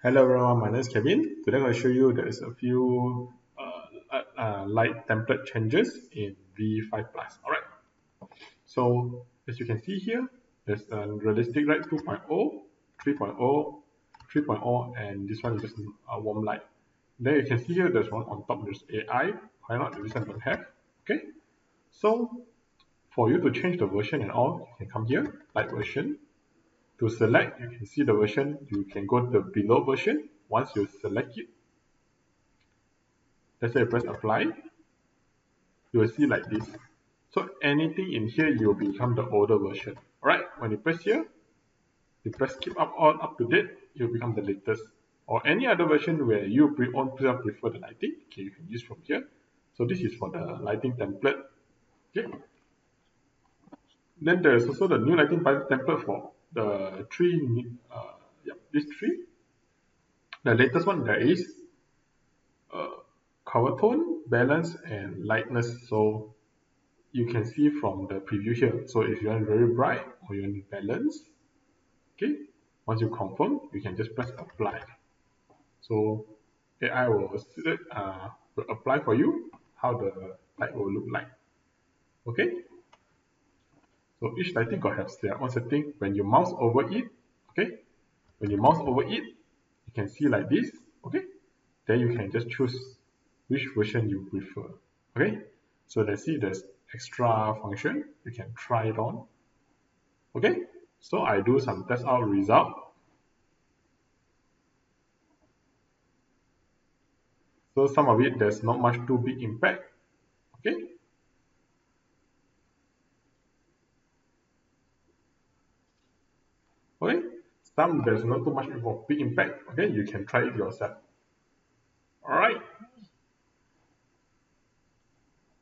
Hello everyone, my name is Kevin. Today I'm going to show you there's a few light template changes in V5Plus. Alright, so as you can see here, there's a realistic light 2.0, 3.0, 3.0, and this one is just a warm light. Then you can see here there's one on top, there's AI. Why not? This one don't have. Okay, so for you to change the version and all, you can come here, light version. To select, you can see the version, you can go to the below version. Once you select it, let's say you press apply, you will see like this. So anything in here, you will become the older version. Alright, when you press here, you press keep up all up to date, you will become the latest. Or any other version where you prefer the lighting, okay, you can use from here. So this is for the lighting template. Okay. Then there's also the new lighting template for the these three. The latest one there is color tone, balance, and lightness. So you can see from the preview here. So if you want very bright or you want balance, okay, once you confirm, you can just press apply. So AI will apply for you how the light will look like. Okay. So each lighting got have their own setting. When you mouse over it, okay, when you mouse over it, you can see like this. Okay, then you can just choose which version you prefer. Okay, so let's see there's extra function. You can try it on. Okay, so I do some test out result. So some of it there's not much too big impact. Okay, okay, some there's not too much of a big impact. Okay, you can try it yourself. All right.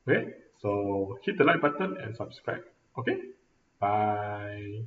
Okay, so hit the like button and subscribe. Okay, bye.